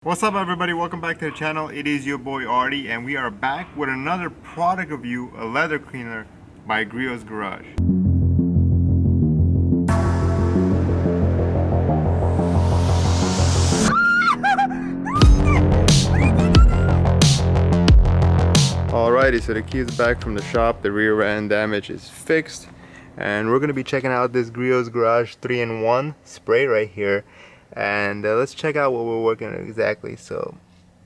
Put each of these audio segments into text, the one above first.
What's up everybody, welcome back to the channel. It is your boy Artie and we are back with another product review, a leather cleaner by Griots Garage. Alrighty, so the key is back from the shop, the rear end damage is fixed, and we're going to be checking out this Griots Garage 3-in-1 spray right here. And let's check out what we're working on exactly. So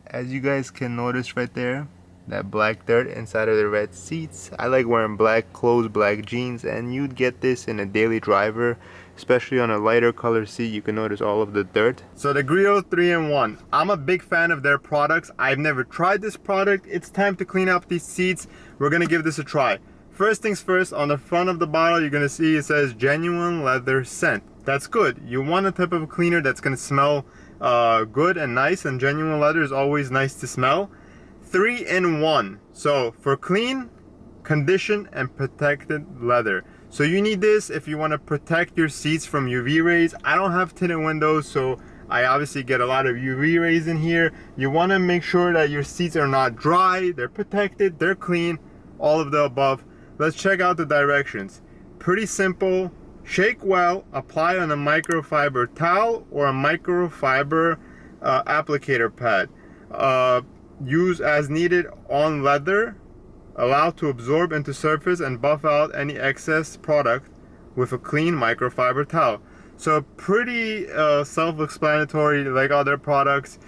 as you guys can notice right there, that black dirt inside of the red seats. I like wearing black clothes, black jeans, and you'd get this in a daily driver, especially on a lighter color seat. You can notice all of the dirt. So the Griots 3-in-1, I'm a big fan of their products. I've never tried this product. It's time to clean up these seats. We're gonna give this a try. First things first, on the front of the bottle you're gonna see it says genuine leather scent. That's good. You want a type of cleaner that's gonna smell good and nice, and genuine leather is always nice to smell. 3-in-1, so for clean, condition, and protected leather. So you need this if you want to protect your seats from UV rays. I don't have tinted windows, so I obviously get a lot of UV rays in here. You want to make sure that your seats are not dry, they're protected, they're clean, all of the above. Let's check out the directions. Pretty simple. Shake well, apply on a microfiber towel or a microfiber applicator pad. Use as needed on leather. Allow to absorb into surface and buff out any excess product with a clean microfiber towel. So pretty self-explanatory like other products.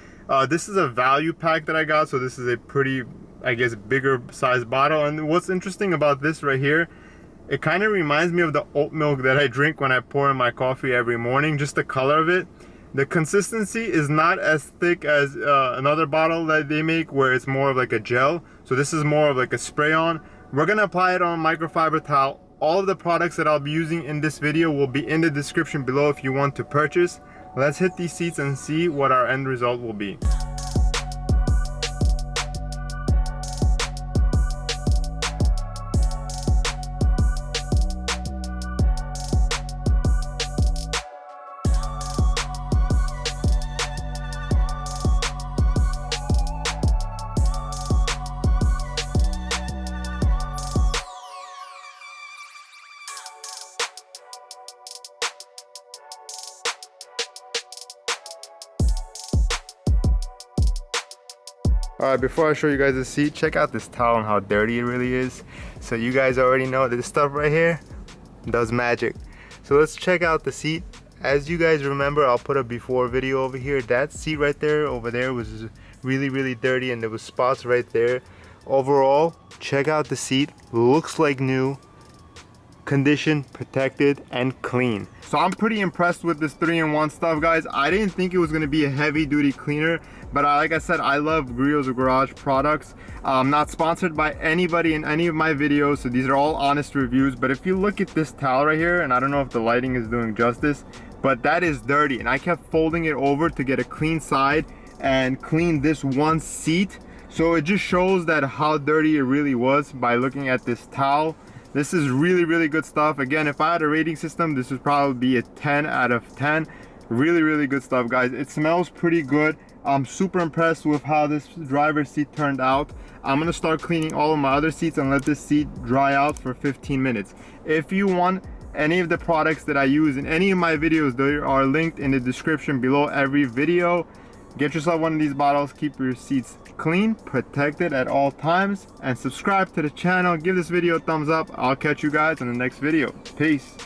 This is a value pack that I got, so this is a pretty, I guess, bigger size bottle. And what's interesting about this right here, it kind of reminds me of the oat milk that I drink when I pour in my coffee every morning, just the color of it. The consistency is not as thick as another bottle that they make where it's more of like a gel. So this is more of like a spray on. We're gonna apply it on a microfiber towel. All of the products that I'll be using in this video will be in the description below if you want to purchase. Let's hit these seats and see what our end result will be. Alright, before I show you guys the seat, check out this towel and how dirty it really is. So you guys already know that this stuff right here does magic. So let's check out the seat. As you guys remember, I'll put a before video over here. That seat right there, over there, was really dirty, and there was spots right there. Overall, check out the seat. Looks like new. Condition, protected, and clean. So I'm pretty impressed with this 3-in-1 stuff, guys. I didn't think it was going to be a heavy duty cleaner, but like I said, I love Griots Garage products. I'm not sponsored by anybody in any of my videos, so these are all honest reviews. But if you look at this towel right here, and I don't know if the lighting is doing justice, but that is dirty, and I kept folding it over to get a clean side and clean this one seat. So it just shows that how dirty it really was by looking at this towel. This is really good stuff. Again, if I had a rating system, this would probably be a 10 out of 10. Really good stuff, guys. It smells pretty good. I'm super impressed with how this driver's seat turned out. I'm gonna start cleaning all of my other seats and let this seat dry out for 15 minutes. If you want any of the products that I use in any of my videos, they are linked in the description below every video. Get yourself one of these bottles, keep your seats clean, protected at all times, and subscribe to the channel. Give this video a thumbs up. I'll catch you guys in the next video. Peace.